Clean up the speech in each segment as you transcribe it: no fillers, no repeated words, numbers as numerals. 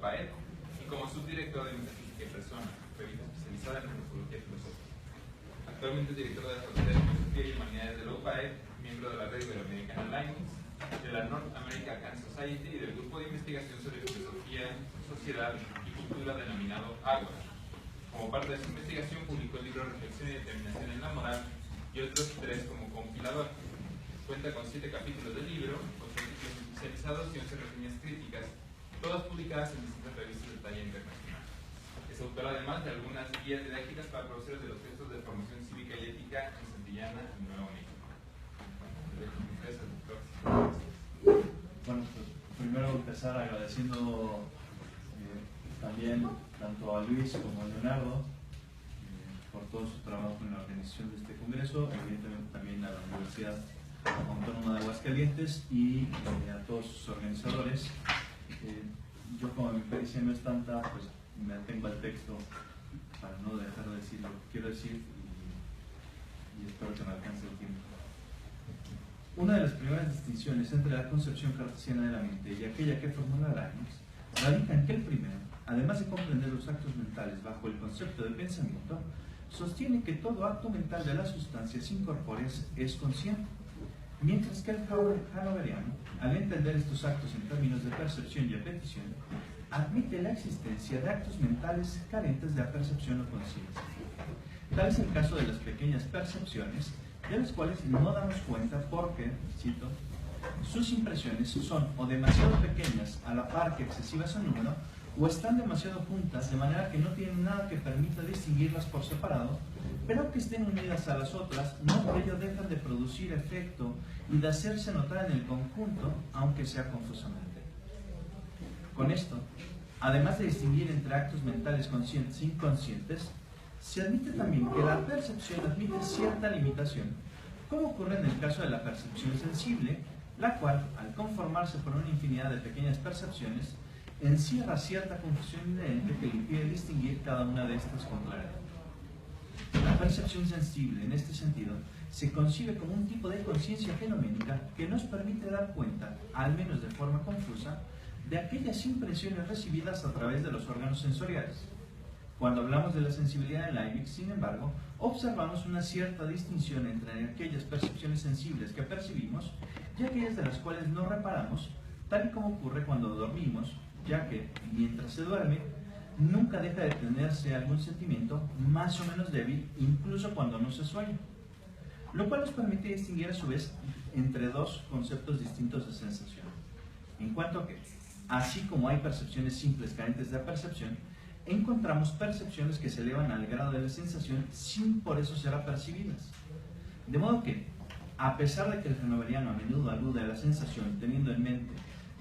OPAED y como subdirector de Metafísica y Persona, revista especializada en antropología filosófica. Actualmente es director de la Facultad de Filosofía y Humanidades de la OPAED, miembro de la Red Iberoamericana Alliance, de la North American Society y del grupo de investigación sobre filosofía, sociedad y cultura denominado Ágora. Como parte de su investigación publicó el libro Reflexión y Determinación en la Moral y otros 3 como compilador. Cuenta con 7 capítulos del libro, 8 artículos especializados y 11 reseñas críticas, todas publicadas en distintas revistas de talla internacional. Es autor además de algunas guías didácticas para profesores de los textos de formación cívica y ética en Santillana y Nuevo México. Bueno, pues primero empezar agradeciendo también tanto a Luis como a Leonardo por todo su trabajo en la organización de este congreso, evidentemente también a la Universidad Autónoma de Aguascalientes y a todos sus organizadores. Yo, como mi pericia no es tanta, pues me atengo al texto para no dejar de decir lo que quiero decir y espero que me alcance el tiempo. Una de las primeras distinciones entre la concepción cartesiana de la mente y aquella que formula Leibniz radica en que el primero, además de comprender los actos mentales bajo el concepto de pensamiento, sostiene que todo acto mental de las sustancias incorpóreas es consciente, mientras que el hanoveriano, al entender estos actos en términos de percepción y apetición, admite la existencia de actos mentales carentes de apercepción o conciencia. Tal es el caso de las pequeñas percepciones, de las cuales no damos cuenta porque, cito, sus impresiones son o demasiado pequeñas a la par que excesivas en número, o están demasiado juntas de manera que no tienen nada que permita distinguirlas por separado, pero que estén unidas a las otras, no por ello dejan de producir efecto y de hacerse notar en el conjunto, aunque sea confusamente. Con esto, además de distinguir entre actos mentales conscientes e inconscientes, se admite también que la percepción admite cierta limitación, como ocurre en el caso de la percepción sensible, la cual, al conformarse por una infinidad de pequeñas percepciones, encierra cierta confusión inherente que le impide distinguir cada una de estas con claridad. La percepción sensible, en este sentido, se concibe como un tipo de conciencia fenoménica que nos permite dar cuenta, al menos de forma confusa, de aquellas impresiones recibidas a través de los órganos sensoriales. Cuando hablamos de la sensibilidad en Leibniz, sin embargo, observamos una cierta distinción entre aquellas percepciones sensibles que percibimos y aquellas de las cuales no reparamos, tal y como ocurre cuando dormimos, ya que, mientras se duerme, nunca deja de tenerse algún sentimiento más o menos débil, incluso cuando no se sueña. Lo cual nos permite distinguir a su vez entre dos conceptos distintos de sensación. En cuanto a que, así como hay percepciones simples carentes de percepción, encontramos percepciones que se elevan al grado de la sensación sin por eso ser apercibidas. De modo que, a pesar de que el hanoveriano a menudo alude a la sensación teniendo en mente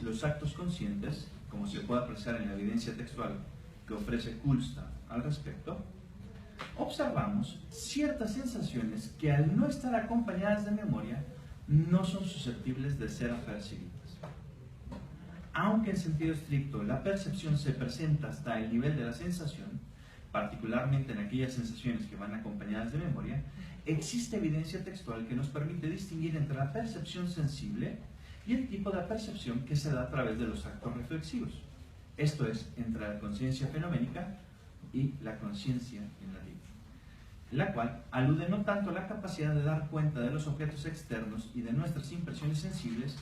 los actos conscientes, como se puede apreciar en la evidencia textual que ofrece Kulsta al respecto, observamos ciertas sensaciones que al no estar acompañadas de memoria no son susceptibles de ser apercibidas. Aunque en sentido estricto la percepción se presenta hasta el nivel de la sensación, particularmente en aquellas sensaciones que van acompañadas de memoria, existe evidencia textual que nos permite distinguir entre la percepción sensible y el tipo de percepción que se da a través de los actos reflexivos, esto es, entre la conciencia fenoménica y la conciencia en la vida, la cual alude no tanto a la capacidad de dar cuenta de los objetos externos y de nuestras impresiones sensibles,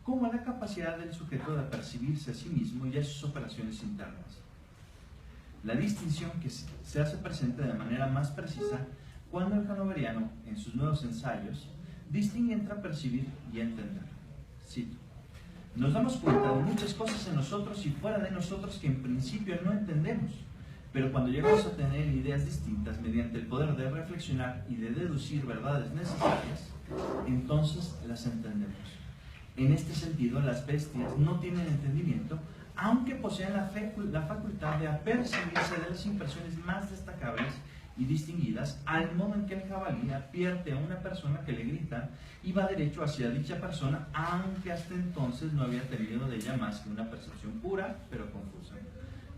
como a la capacidad del sujeto de percibirse a sí mismo y a sus operaciones internas. La distinción que se hace presente de manera más precisa cuando el hanoveriano, en sus nuevos ensayos, distingue entre percibir y entender. Cito: nos damos cuenta de muchas cosas en nosotros y fuera de nosotros que en principio no entendemos, pero cuando llegamos a tener ideas distintas mediante el poder de reflexionar y de deducir verdades necesarias, entonces las entendemos. En este sentido, las bestias no tienen entendimiento, aunque poseen la facultad de apercibirse de las impresiones más destacables y distinguidas, al modo en que el jabalí advierte a una persona que le grita y va derecho hacia dicha persona, aunque hasta entonces no había tenido de ella más que una percepción pura, pero confusa,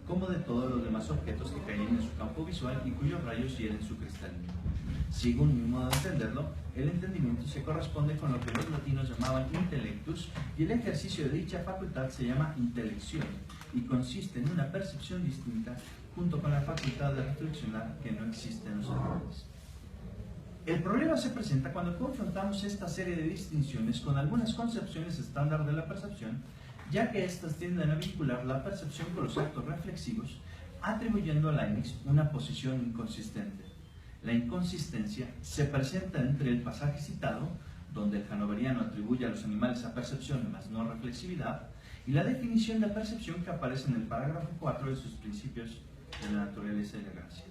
como de todos los demás objetos que caen en su campo visual y cuyos rayos hieren su cristalino. Según mi modo de entenderlo, el entendimiento se corresponde con lo que los latinos llamaban intellectus, y el ejercicio de dicha facultad se llama intelección, y consiste en una percepción distinta junto con la facultad de reflexionar que no existe en los animales. El problema se presenta cuando confrontamos esta serie de distinciones con algunas concepciones estándar de la percepción, ya que éstas tienden a vincular la percepción con los actos reflexivos, atribuyendo a Leibniz una posición inconsistente. La inconsistencia se presenta entre el pasaje citado, donde el hanoveriano atribuye a los animales a percepción más no reflexividad, y la definición de percepción que aparece en el parágrafo 4 de sus principios de la naturaleza y la gracia,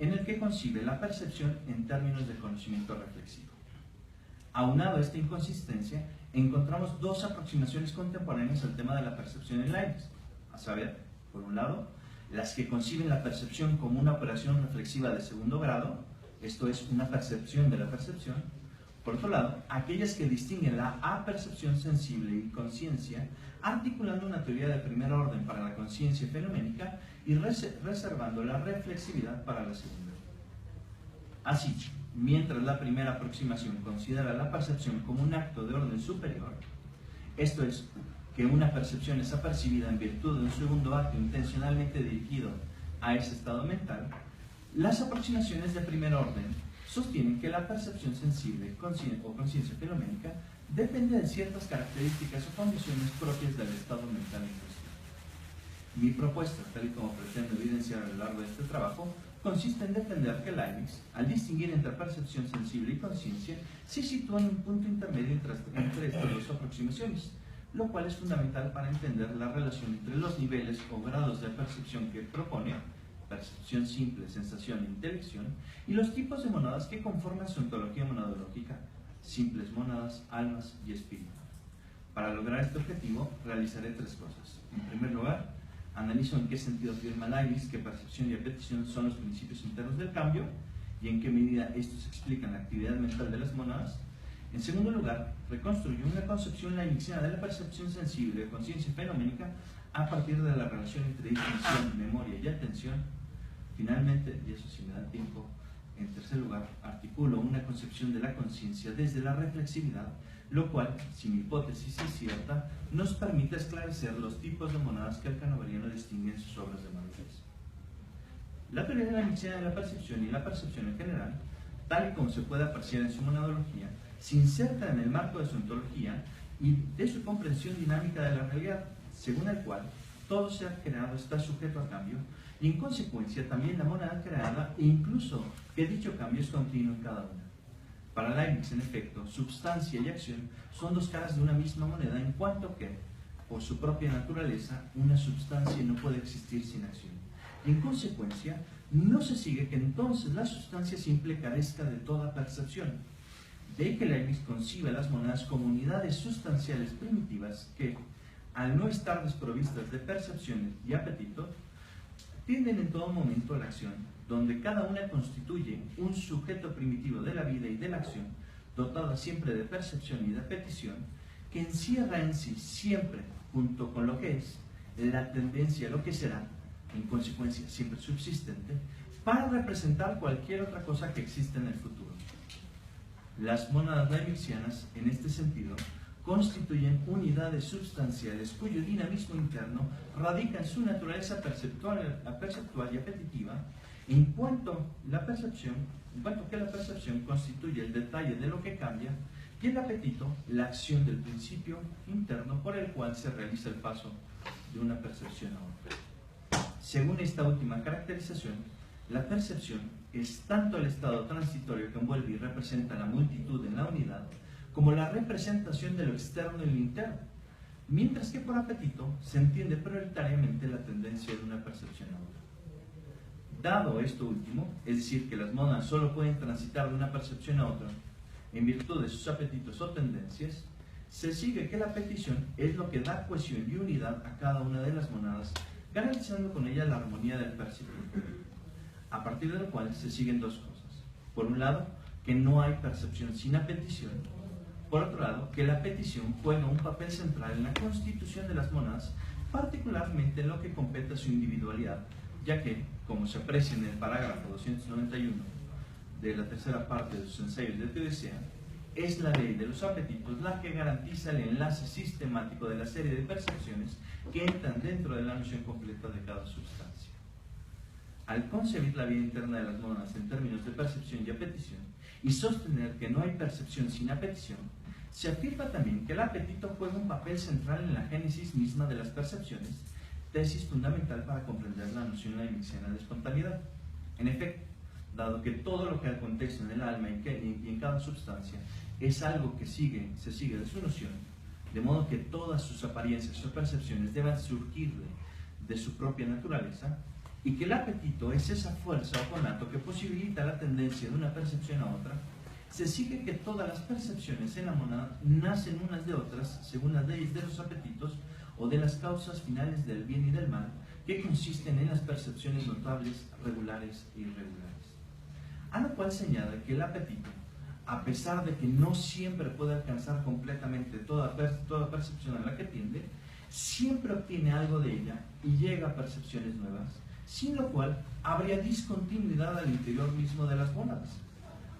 en el que concibe la percepción en términos de conocimiento reflexivo. Aunado a esta inconsistencia, encontramos dos aproximaciones contemporáneas al tema de la percepción en Leibniz, a saber, por un lado, las que conciben la percepción como una operación reflexiva de segundo grado, esto es, una percepción de la percepción. Por otro lado, aquellas que distinguen la apercepción sensible y conciencia, articulando una teoría de primer orden para la conciencia fenoménica y reservando la reflexividad para la segunda. Así, mientras la primera aproximación considera la percepción como un acto de orden superior, esto es, que una percepción es apercibida en virtud de un segundo acto intencionalmente dirigido a ese estado mental, las aproximaciones de primer orden sostienen que la percepción sensible o conciencia fenoménica depende de ciertas características o condiciones propias del estado mental en cuestión. Mi propuesta, tal y como pretendo evidenciar a lo largo de este trabajo, consiste en defender que Leibniz, al distinguir entre percepción sensible y conciencia, se sitúa en un punto intermedio entre estas dos aproximaciones, lo cual es fundamental para entender la relación entre los niveles o grados de percepción que propone, percepción simple, sensación e intelección, y los tipos de monadas que conforman su ontología monadológica, simples monadas, almas y espíritu. Para lograr este objetivo, realizaré tres cosas. En primer lugar, analizo en qué sentido afirma Leibniz que percepción y apetición son los principios internos del cambio, y en qué medida estos explican la actividad mental de las monadas. En segundo lugar, reconstruyo una concepción leibniziana de la percepción sensible de conciencia fenoménica a partir de la relación entre distinción, memoria y atención. Finalmente, y eso sí me da tiempo, en tercer lugar, articulo una concepción de la conciencia desde la reflexividad, lo cual, si mi hipótesis es cierta, nos permite esclarecer los tipos de monadas que el hanoveriano distingue en sus obras de madurez. La teoría leibniziana de la percepción y la percepción en general, tal y como se puede apreciar en su monadología, se inserta en el marco de su ontología y de su comprensión dinámica de la realidad, según el cual todo ser creado está sujeto a cambio, y en consecuencia también la monada creada, e incluso que dicho cambio es continuo en cada una. Para Leibniz, en efecto, substancia y acción son dos caras de una misma moneda, en cuanto que, por su propia naturaleza, una substancia no puede existir sin acción. Y en consecuencia, no se sigue que entonces la sustancia simple carezca de toda percepción. De ahí que Leibniz concibe las monadas como unidades sustanciales primitivas que, al no estar desprovistas de percepción y apetito, tienden en todo momento a la acción, donde cada una constituye un sujeto primitivo de la vida y de la acción, dotada siempre de percepción y de apetición, que encierra en sí siempre, junto con lo que es, la tendencia a lo que será, en consecuencia siempre subsistente, para representar cualquier otra cosa que exista en el futuro. Las mónadas leibnizianas, en este sentido, constituyen unidades substanciales cuyo dinamismo interno radica en su naturaleza perceptual y apetitiva, en cuanto que la percepción constituye el detalle de lo que cambia y el apetito la acción del principio interno por el cual se realiza el paso de una percepción a otra. Según esta última caracterización, la percepción es tanto el estado transitorio que envuelve y representa la multitud en la unidad, como la representación de lo externo en lo interno, mientras que por apetito se entiende prioritariamente la tendencia de una percepción a otra. Dado esto último, es decir, que las monadas solo pueden transitar de una percepción a otra en virtud de sus apetitos o tendencias, se sigue que la petición es lo que da cohesión y unidad a cada una de las monadas, garantizando con ella la armonía del percipiente. A partir de lo cual se siguen dos cosas. Por un lado, que no hay percepción sin apetición. Por otro lado, que la petición juega un papel central en la constitución de las monadas, particularmente en lo que compete a su individualidad, ya que, como se aprecia en el parágrafo 291 de la tercera parte de sus ensayos de teodicea, es la ley de los apetitos la que garantiza el enlace sistemático de la serie de percepciones que entran dentro de la noción completa de cada sustancia. Al concebir la vida interna de las mónadas en términos de percepción y apetición, y sostener que no hay percepción sin apetición, se afirma también que el apetito juega un papel central en la génesis misma de las percepciones, tesis fundamental para comprender la noción leibniziana de espontaneidad. En efecto, dado que todo lo que acontece en el alma y en cada sustancia es algo que se sigue de su noción, de modo que todas sus apariencias o percepciones deban surgir de su propia naturaleza, y que el apetito es esa fuerza o conato que posibilita la tendencia de una percepción a otra, se sigue que todas las percepciones en la mónada nacen unas de otras según las leyes de los apetitos o de las causas finales del bien y del mal, que consisten en las percepciones notables, regulares e irregulares. A lo cual se añade que el apetito, a pesar de que no siempre puede alcanzar completamente toda percepción a la que tiende, siempre obtiene algo de ella y llega a percepciones nuevas, sin lo cual habría discontinuidad al interior mismo de las mónadas.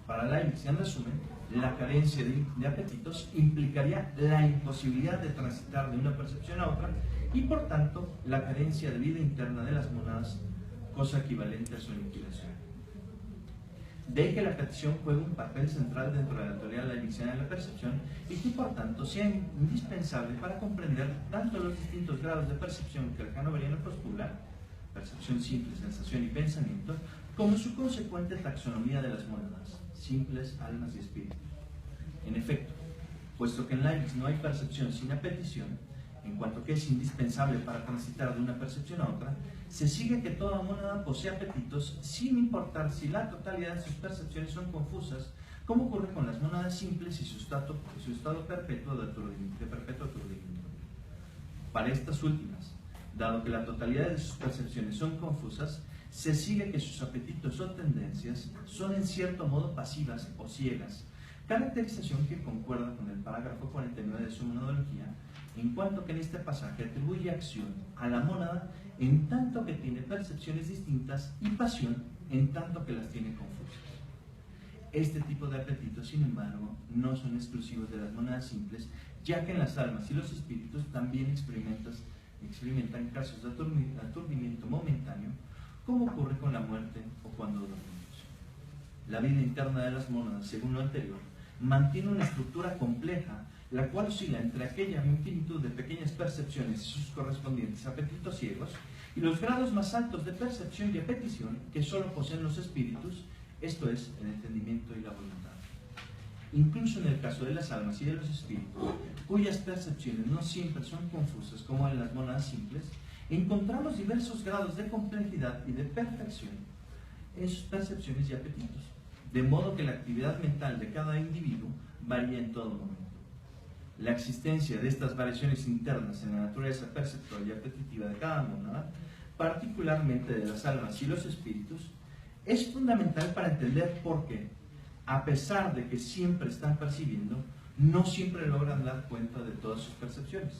Para Leibniz, en resumen, la carencia de apetitos implicaría la imposibilidad de transitar de una percepción a otra y, por tanto, la carencia de vida interna de las mónadas, cosa equivalente a su aniquilación. De ahí que la petición juegue un papel central dentro de la teoría leibniziana de la percepción y que, por tanto, sea indispensable para comprender tanto los distintos grados de percepción que el hanoveriano postula, percepción simple, sensación y pensamiento, como su consecuente taxonomía de las mónadas, simples, almas y espíritus. En efecto, puesto que en Leibniz no hay percepción sin apetición, en cuanto que es indispensable para transitar de una percepción a otra, se sigue que toda mónada posee apetitos sin importar si la totalidad de sus percepciones son confusas, como ocurre con las mónadas simples y su estado perpetuo de perpetuo aturdimiento. Para estas últimas, dado que la totalidad de sus percepciones son confusas, se sigue que sus apetitos o tendencias son en cierto modo pasivas o ciegas, caracterización que concuerda con el parágrafo 49 de su monodología, en cuanto que en este pasaje atribuye acción a la mónada en tanto que tiene percepciones distintas y pasión en tanto que las tiene confusas. Este tipo de apetitos, sin embargo, no son exclusivos de las mónadas simples, ya que en las almas y los espíritus también experimentan casos de aturdimiento momentáneo, como ocurre con la muerte o cuando dormimos. La vida interna de las mónadas, según lo anterior, mantiene una estructura compleja, la cual oscila entre aquella infinitud de pequeñas percepciones y sus correspondientes apetitos ciegos, y los grados más altos de percepción y apetición que solo poseen los espíritus, esto es, el entendimiento y la voluntad. Incluso en el caso de las almas y de los espíritus, cuyas percepciones no siempre son confusas como en las mónadas simples, encontramos diversos grados de complejidad y de perfección en sus percepciones y apetitos, de modo que la actividad mental de cada individuo varía en todo momento. La existencia de estas variaciones internas en la naturaleza perceptual y apetitiva de cada mónada, particularmente de las almas y los espíritus, es fundamental para entender por qué, a pesar de que siempre están percibiendo, no siempre logran dar cuenta de todas sus percepciones.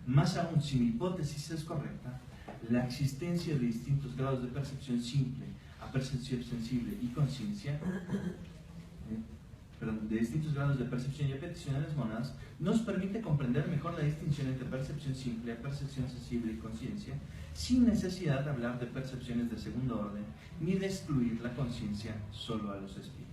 Más aún, si mi hipótesis es correcta, la existencia de distintos grados de percepción simple a percepción sensible y conciencia, de distintos grados de percepción y apetición en las mónadas, nos permite comprender mejor la distinción entre percepción simple, percepción sensible y conciencia, sin necesidad de hablar de percepciones de segundo orden, ni de excluir la conciencia solo a los espíritus.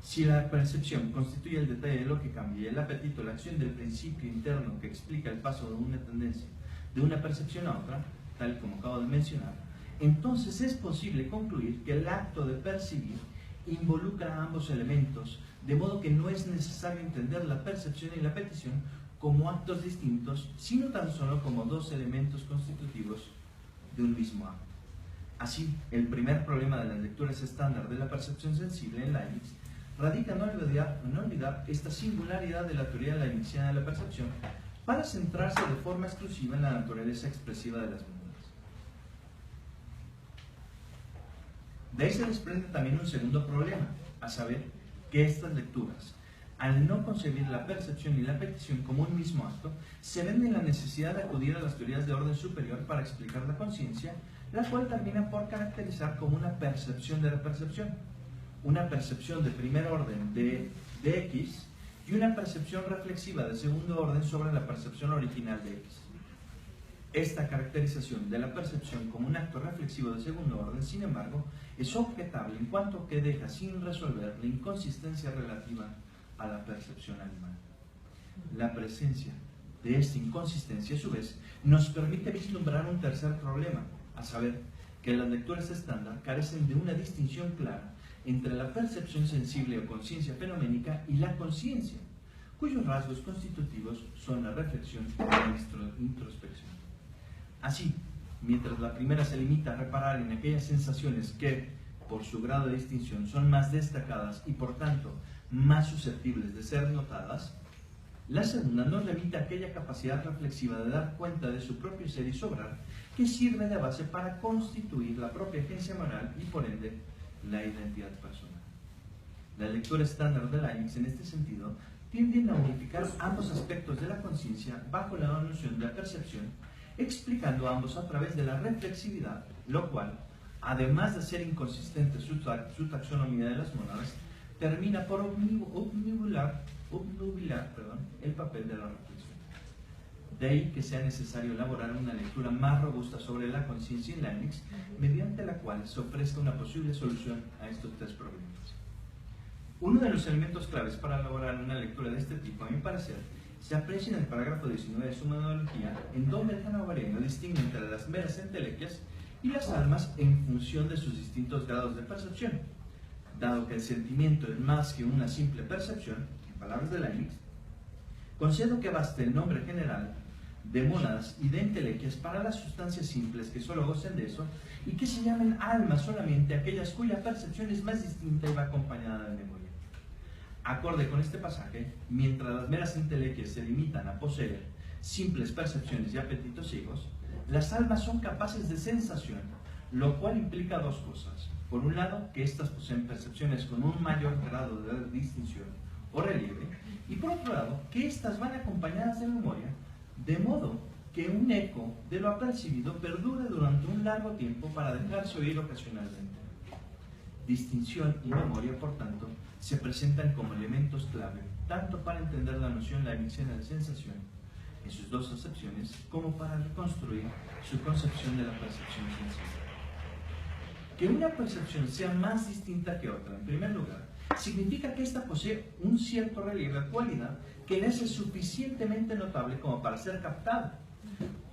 Si la percepción constituye el detalle de lo que cambia y el apetito la acción del principio interno que explica el paso de una tendencia de una percepción a otra, tal como acabo de mencionar, entonces es posible concluir que el acto de percibir involucra a ambos elementos, de modo que no es necesario entender la percepción y la petición como actos distintos, sino tan solo como dos elementos constitutivos de un mismo acto. Así, el primer problema de las lecturas estándar de la percepción sensible en Leibniz radica en no olvidar esta singularidad de la teoría leibniziana de la percepción para centrarse de forma exclusiva en la naturaleza expresiva de las mónadas. De ahí se desprende también un segundo problema, a saber, que estas lecturas, al no concebir la percepción y la petición como un mismo acto, se ven en la necesidad de acudir a las teorías de orden superior para explicar la conciencia, la cual termina por caracterizar como una percepción de la percepción, una percepción de primer orden de X y una percepción reflexiva de segundo orden sobre la percepción original de X. Esta caracterización de la percepción como un acto reflexivo de segundo orden, sin embargo, es objetable en cuanto que deja sin resolver la inconsistencia relativa a la percepción animal. La presencia de esta inconsistencia, a su vez, nos permite vislumbrar un tercer problema, a saber, que las lecturas estándar carecen de una distinción clara entre la percepción sensible o conciencia fenoménica y la conciencia, cuyos rasgos constitutivos son la reflexión y la introspección. Así, mientras la primera se limita a reparar en aquellas sensaciones que, por su grado de distinción, son más destacadas y por tanto más susceptibles de ser notadas, la segunda nos remite a aquella capacidad reflexiva de dar cuenta de su propio ser y sobrar que sirve de base para constituir la propia agencia moral y por ende la identidad personal. La lectura estándar de Leibniz en este sentido tienden a unificar ambos aspectos de la conciencia bajo la noción de la percepción, explicando ambos a través de la reflexividad, lo cual, además de ser inconsistente su taxonomía de las mónadas, termina por obnubilar el papel de la reflexión. De ahí que sea necesario elaborar una lectura más robusta sobre la conciencia en Leibniz, mediante la cual se ofrezca una posible solución a estos tres problemas. Uno de los elementos claves para elaborar una lectura de este tipo, a mi parecer, se aprecia en el parágrafo 19 de su metodología, en donde el hanovereno distingue entre las meras entelequias y las almas en función de sus distintos grados de percepción. Dado que el sentimiento es más que una simple percepción, en palabras de Leibniz, concedo que baste el nombre general de mónadas y de entelequias para las sustancias simples que solo gocen de eso y que se llamen almas solamente aquellas cuya percepción es más distinta y va acompañada de memoria. Acorde con este pasaje, mientras las meras entelequias se limitan a poseer simples percepciones y apetitos ciegos, las almas son capaces de sensación, lo cual implica dos cosas. Por un lado, que éstas poseen percepciones con un mayor grado de distinción o relieve, y por otro lado, que éstas van acompañadas de memoria, de modo que un eco de lo apercibido perdure durante un largo tiempo para dejarse oír ocasionalmente. Distinción y memoria, por tanto, se presentan como elementos clave, tanto para entender la noción leibniziana de sensación, en sus dos acepciones, como para reconstruir su concepción de la percepción sensible. Que una percepción sea más distinta que otra, en primer lugar, significa que ésta posee un cierto relieve o cualidad que le es suficientemente notable como para ser captada.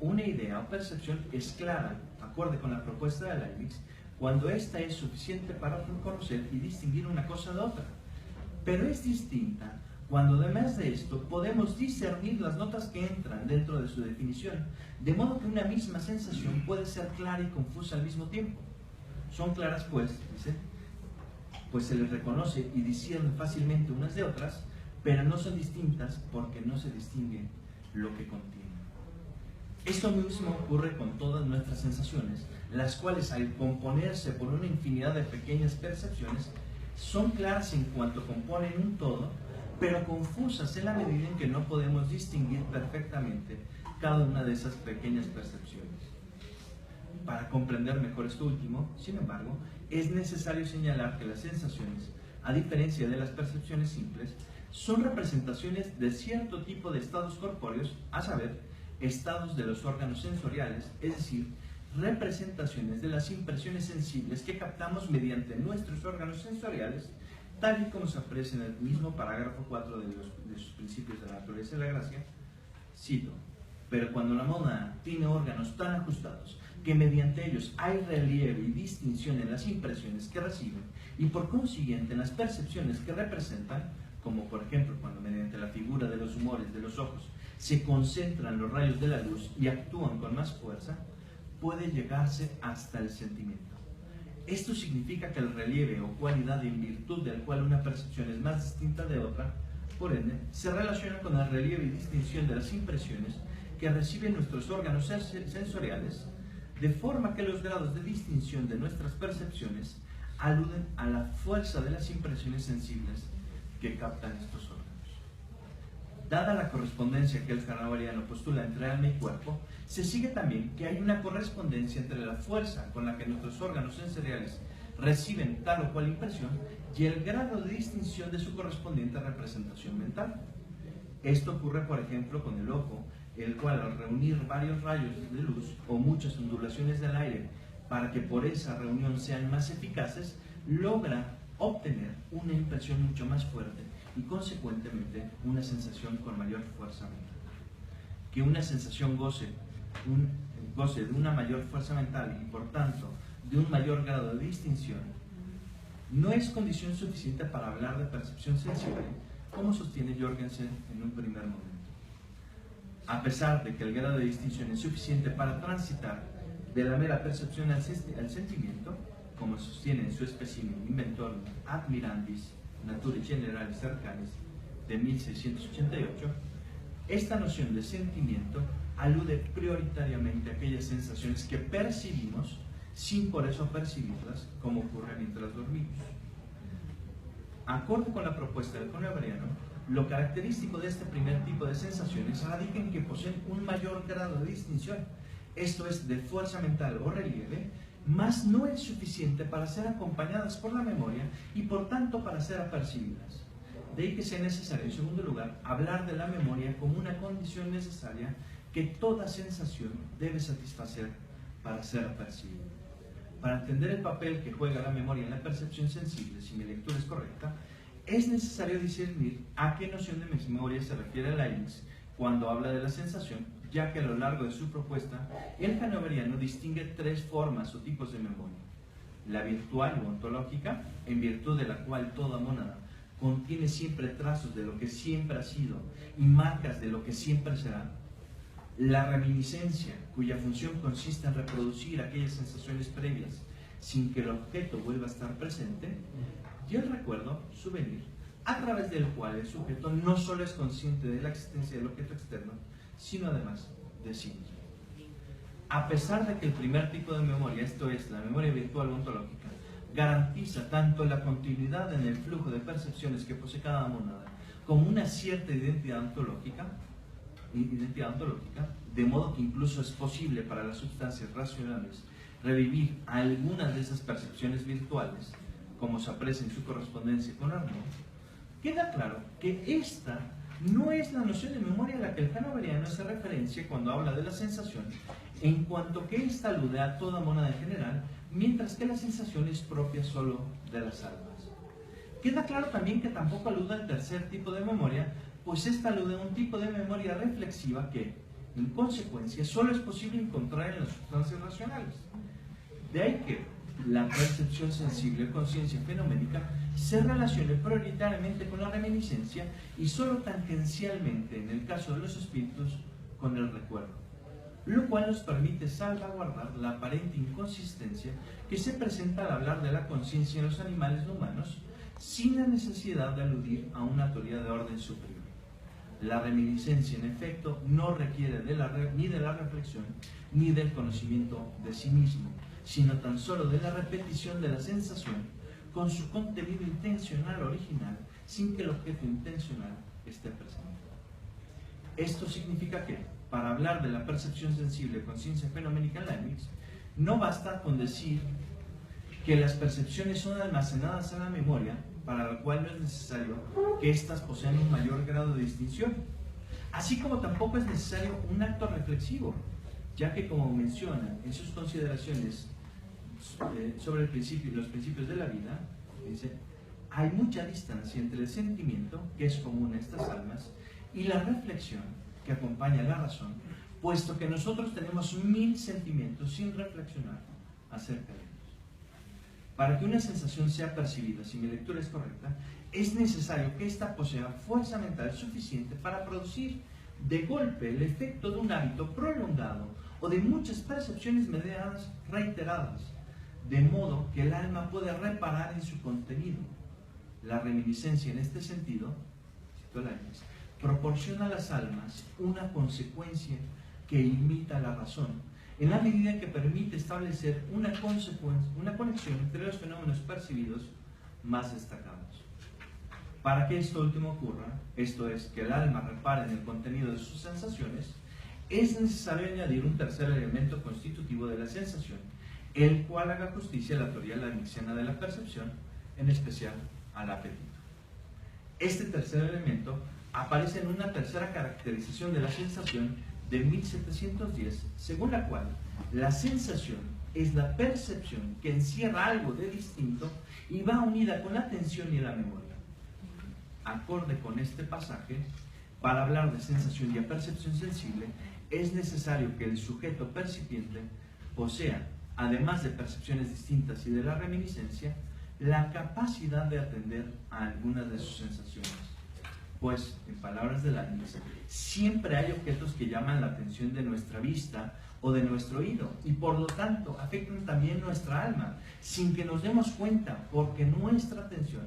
Una idea o percepción es clara, acorde con la propuesta de Leibniz, cuando ésta es suficiente para reconocer y distinguir una cosa de otra. Pero es distinta cuando además de esto podemos discernir las notas que entran dentro de su definición, de modo que una misma sensación puede ser clara y confusa al mismo tiempo. Son claras pues, dice, pues se les reconoce y discierne fácilmente unas de otras, pero no son distintas porque no se distingue lo que contienen. Esto mismo ocurre con todas nuestras sensaciones, las cuales al componerse por una infinidad de pequeñas percepciones, son claras en cuanto componen un todo, pero confusas en la medida en que no podemos distinguir perfectamente cada una de esas pequeñas percepciones. Para comprender mejor esto último, sin embargo, es necesario señalar que las sensaciones, a diferencia de las percepciones simples, son representaciones de cierto tipo de estados corpóreos, a saber, estados de los órganos sensoriales, es decir, representaciones de las impresiones sensibles que captamos mediante nuestros órganos sensoriales, tal y como se aprecia en el mismo parágrafo 4 de sus principios de la naturaleza y la gracia. Cito: pero cuando la mónada tiene órganos tan ajustados que mediante ellos hay relieve y distinción en las impresiones que reciben y por consiguiente en las percepciones que representan, como por ejemplo cuando mediante la figura de los humores de los ojos se concentran los rayos de la luz y actúan con más fuerza, puede llegarse hasta el sentimiento. Esto significa que el relieve o cualidad en virtud del cual una percepción es más distinta de otra, por ende, se relaciona con el relieve y distinción de las impresiones que reciben nuestros órganos sensoriales, de forma que los grados de distinción de nuestras percepciones aluden a la fuerza de las impresiones sensibles que captan estos órganos. Dada la correspondencia que el hannoveriano postula entre alma y cuerpo, se sigue también que hay una correspondencia entre la fuerza con la que nuestros órganos sensoriales reciben tal o cual impresión y el grado de distinción de su correspondiente representación mental. Esto ocurre, por ejemplo, con el ojo, el cual al reunir varios rayos de luz o muchas ondulaciones del aire para que por esa reunión sean más eficaces, logra obtener una impresión mucho más fuerte y consecuentemente una sensación con mayor fuerza mental. Que una sensación goce de una mayor fuerza mental y por tanto de un mayor grado de distinción no es condición suficiente para hablar de percepción sensible, como sostiene Jorgensen en un primer momento. A pesar de que el grado de distinción es suficiente para transitar de la mera percepción al sentimiento, como sostiene en su espécimen Inventorum Admirandis Naturae Generalis Arcanis de 1688, esta noción de sentimiento alude prioritariamente a aquellas sensaciones que percibimos sin por eso percibirlas, como ocurre mientras dormimos. Acorde con la propuesta del hannoveriano, lo característico de este primer tipo de sensaciones radica en que poseen un mayor grado de distinción, esto es, de fuerza mental o relieve, mas no es suficiente para ser acompañadas por la memoria y por tanto para ser apercibidas. De ahí que sea necesario, en segundo lugar, hablar de la memoria como una condición necesaria que toda sensación debe satisfacer para ser apercibida. Para entender el papel que juega la memoria en la percepción sensible, si mi lectura es correcta, es necesario discernir a qué noción de memoria se refiere Leibniz cuando habla de la sensación, ya que a lo largo de su propuesta, el hannoveriano distingue tres formas o tipos de memoria. La virtual o ontológica, en virtud de la cual toda mónada contiene siempre trazos de lo que siempre ha sido y marcas de lo que siempre será. La reminiscencia, cuya función consiste en reproducir aquellas sensaciones previas sin que el objeto vuelva a estar presente. Y el recuerdo, souvenir, a través del cual el sujeto no solo es consciente de la existencia del objeto externo, sino además de sí mismo. A pesar de que el primer tipo de memoria, esto es, la memoria virtual o ontológica, garantiza tanto la continuidad en el flujo de percepciones que posee cada mónada, como una cierta identidad ontológica, de modo que incluso es posible para las sustancias racionales revivir algunas de esas percepciones virtuales, como se aprecia en su correspondencia con Arnaud, queda claro que esta no es la noción de memoria a la que el hannoveriano hace referencia cuando habla de la sensación, en cuanto que ésta alude a toda mónada en general, mientras que la sensación es propia solo de las almas. Queda claro también que tampoco alude al tercer tipo de memoria, pues esta alude a un tipo de memoria reflexiva que, en consecuencia, solo es posible encontrar en las sustancias racionales. De ahí que la percepción sensible o conciencia fenoménica se relacione prioritariamente con la reminiscencia y solo tangencialmente, en el caso de los espíritus, con el recuerdo, lo cual nos permite salvaguardar la aparente inconsistencia que se presenta al hablar de la conciencia en los animales no humanos, sin la necesidad de aludir a una teoría de orden superior. La reminiscencia, en efecto, no requiere ni de la reflexión ni del conocimiento de sí mismo, sino tan solo de la repetición de la sensación con su contenido intencional original, sin que el objeto intencional esté presente. Esto significa que, para hablar de la percepción sensible de conciencia fenoménica en Leibniz, no basta con decir que las percepciones son almacenadas en la memoria, para lo cual no es necesario que éstas posean un mayor grado de distinción, así como tampoco es necesario un acto reflexivo, ya que, como menciona en sus consideraciones sobre los principios de la vida, dice: hay mucha distancia entre el sentimiento, que es común a estas almas, y la reflexión, que acompaña a la razón, puesto que nosotros tenemos 1000 sentimientos sin reflexionar acerca de ellos. Para que una sensación sea percibida, si mi lectura es correcta, es necesario que ésta posea fuerza mental suficiente para producir de golpe el efecto de un hábito prolongado o de muchas percepciones mediadas reiteradas, de modo que el alma puede reparar en su contenido. La reminiscencia, en este sentido, cito Leibniz, proporciona a las almas una consecuencia que imita la razón, en la medida en que permite establecer una conexión entre los fenómenos percibidos más destacados. Para que esto último ocurra, esto es, que el alma repare en el contenido de sus sensaciones, es necesario añadir un tercer elemento constitutivo de la sensación, el cual haga justicia a la teoría leibniziana de la percepción, en especial al apetito. Este tercer elemento aparece en una tercera caracterización de la sensación de 1710, según la cual la sensación es la percepción que encierra algo de distinto y va unida con la atención y la memoria. Acorde con este pasaje, para hablar de sensación y percepción sensible, es necesario que el sujeto percipiente posea, además de percepciones distintas y de la reminiscencia, la capacidad de atender a algunas de sus sensaciones. Pues, en palabras de Leibniz, siempre hay objetos que llaman la atención de nuestra vista o de nuestro oído y por lo tanto afectan también nuestra alma, sin que nos demos cuenta, porque nuestra atención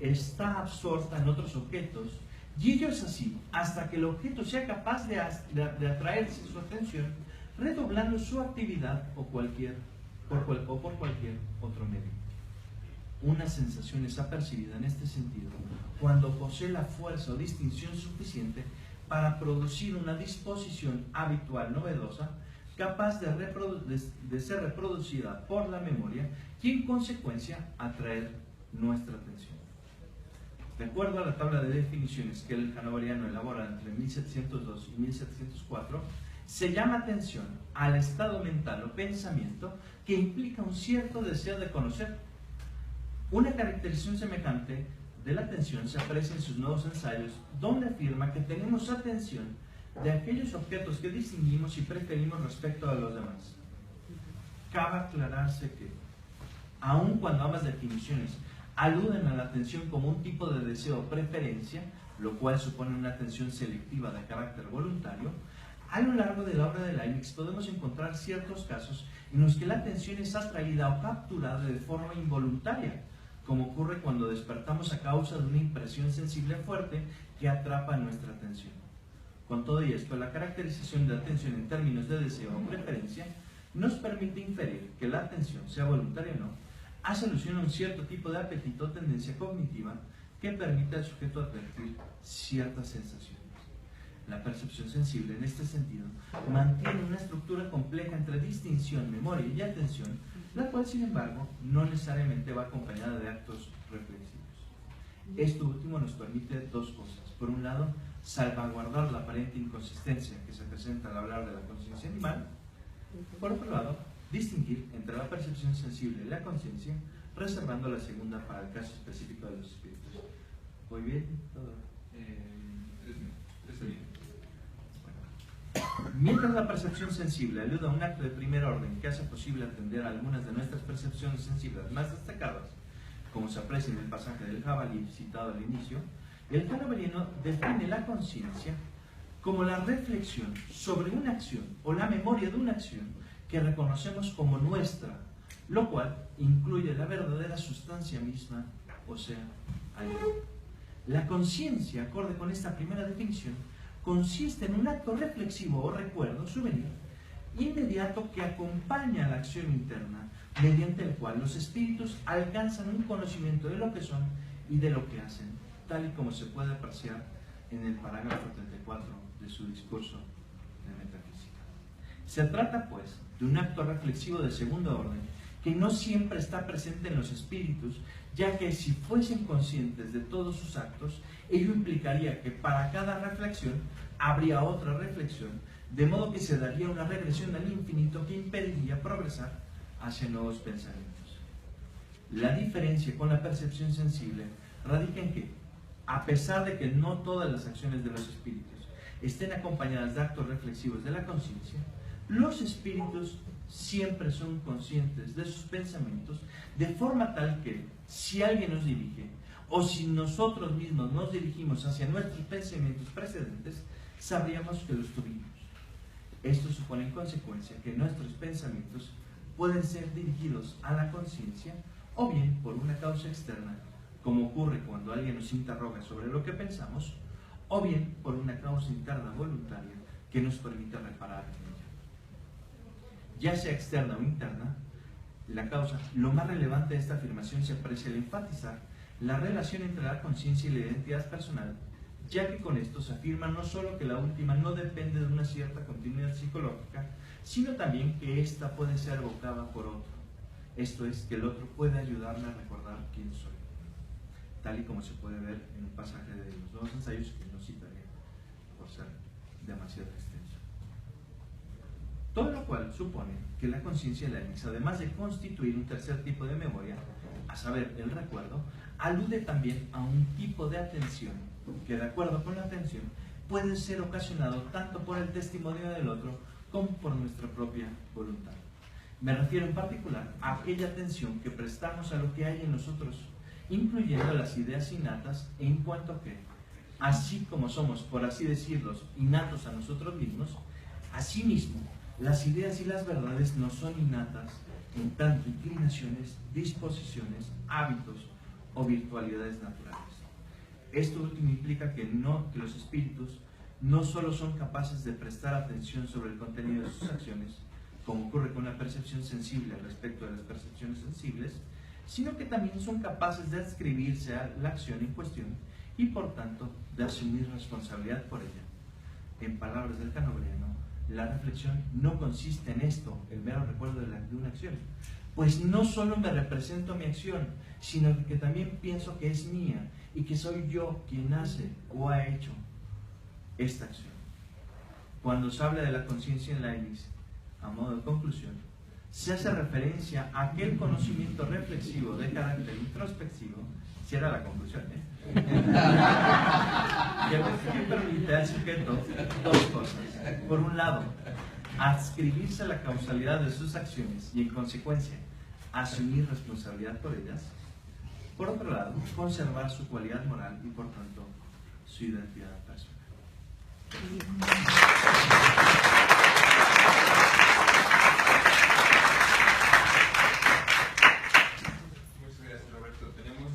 está absorta en otros objetos, y ello es así hasta que el objeto sea capaz de atraerse su atención, redoblando su actividad por cualquier otro medio. Una sensación es apercibida en este sentido cuando posee la fuerza o distinción suficiente para producir una disposición habitual novedosa, capaz de ser reproducida por la memoria y en consecuencia atraer nuestra atención. De acuerdo a la tabla de definiciones que el hanoveriano elabora entre 1702 y 1704, se llama atención al estado mental o pensamiento que implica un cierto deseo de conocer. Una caracterización semejante de la atención se aprecia en sus nuevos ensayos, donde afirma que tenemos atención de aquellos objetos que distinguimos y preferimos respecto a los demás. Cabe aclararse que, aun cuando ambas definiciones aluden a la atención como un tipo de deseo o preferencia, lo cual supone una atención selectiva de carácter voluntario, a lo largo de la obra de Leibniz podemos encontrar ciertos casos en los que la atención es atraída o capturada de forma involuntaria, como ocurre cuando despertamos a causa de una impresión sensible fuerte que atrapa nuestra atención. Con todo esto, la caracterización de atención en términos de deseo o preferencia nos permite inferir que la atención, sea voluntaria o no, hace alusión a un cierto tipo de apetito o tendencia cognitiva que permite al sujeto advertir ciertas sensaciones. La percepción sensible, en este sentido, mantiene una estructura compleja entre distinción, memoria y atención, la cual, sin embargo, no necesariamente va acompañada de actos reflexivos. Esto último nos permite dos cosas. Por un lado, salvaguardar la aparente inconsistencia que se presenta al hablar de la conciencia animal. Por otro lado, distinguir entre la percepción sensible y la conciencia, reservando la segunda para el caso específico de los espíritus. ¿Voy bien? ¿Todo? 3 minutos. Mientras la percepción sensible alude a un acto de primer orden que hace posible atender a algunas de nuestras percepciones sensibles más destacadas, como se aprecia en el pasaje del jabalí citado al inicio, el hanoveriano define la conciencia como la reflexión sobre una acción o la memoria de una acción que reconocemos como nuestra, lo cual incluye la verdadera sustancia misma, o sea, algo. La conciencia, acorde con esta primera definición, consiste en un acto reflexivo o recuerdo, souvenir, inmediato que acompaña a la acción interna, mediante el cual los espíritus alcanzan un conocimiento de lo que son y de lo que hacen, tal y como se puede apreciar en el parágrafo 34 de su discurso de metafísica. Se trata, pues, de un acto reflexivo de segundo orden que no siempre está presente en los espíritus, ya que si fuesen conscientes de todos sus actos, ello implicaría que para cada reflexión habría otra reflexión, de modo que se daría una regresión al infinito que impediría progresar hacia nuevos pensamientos. La diferencia con la percepción sensible radica en que, a pesar de que no todas las acciones de los espíritus estén acompañadas de actos reflexivos de la conciencia, los espíritus siempre son conscientes de sus pensamientos, de forma tal que, si alguien nos dirige, o si nosotros mismos nos dirigimos hacia nuestros pensamientos precedentes, sabríamos que los tuvimos. Esto supone en consecuencia que nuestros pensamientos pueden ser dirigidos a la conciencia, o bien por una causa externa, como ocurre cuando alguien nos interroga sobre lo que pensamos, o bien por una causa interna voluntaria que nos permite reparar en ella. Ya sea externa o interna, la causa, lo más relevante de esta afirmación se aprecia al enfatizar la relación entre la conciencia y la identidad personal, ya que con esto se afirma no solo que la última no depende de una cierta continuidad psicológica, sino también que ésta puede ser evocada por otro. Esto es, que el otro puede ayudarme a recordar quién soy, tal y como se puede ver en un pasaje de los Nuevos Ensayos que no citaré por ser demasiado extenso. Todo lo cual supone que la conciencia de la Helix, además de constituir un tercer tipo de memoria, a saber, el recuerdo, alude también a un tipo de atención que, de acuerdo con la atención, puede ser ocasionado tanto por el testimonio del otro como por nuestra propia voluntad. Me refiero en particular a aquella atención que prestamos a lo que hay en nosotros, incluyendo las ideas innatas, en cuanto que, así como somos, por así decirlo, innatos a nosotros mismos, asimismo, las ideas y las verdades no son innatas en tanto inclinaciones, disposiciones, hábitos o virtualidades naturales. Esto último implica que los espíritus no solo son capaces de prestar atención sobre el contenido de sus acciones, como ocurre con la percepción sensible respecto de las percepciones sensibles, sino que también son capaces de adscribirse a la acción en cuestión y, por tanto, de asumir responsabilidad por ella. En palabras del Canobreano, la reflexión no consiste en esto, el mero recuerdo de una acción, pues no solo me represento mi acción, sino que también pienso que es mía y que soy yo quien hace o ha hecho esta acción. Cuando se habla de la conciencia en la Helix, a modo de conclusión, se hace referencia a aquel conocimiento reflexivo de carácter introspectivo, si era la conclusión, que permite al sujeto dos cosas. Por un lado, adscribirse a la causalidad de sus acciones y, en consecuencia, asumir responsabilidad por ellas. Por otro lado, conservar su cualidad moral y, por tanto, su identidad personal. Muchas gracias, Roberto. Tenemos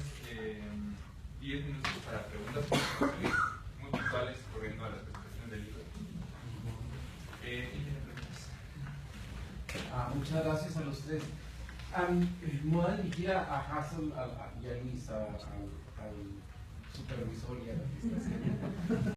10 minutos para preguntas muy puntuales corriendo a la presentación del libro. ¿Quién tiene preguntas? Muchas gracias a los tres. Me voy a dirigir a Hassel y a Luis, a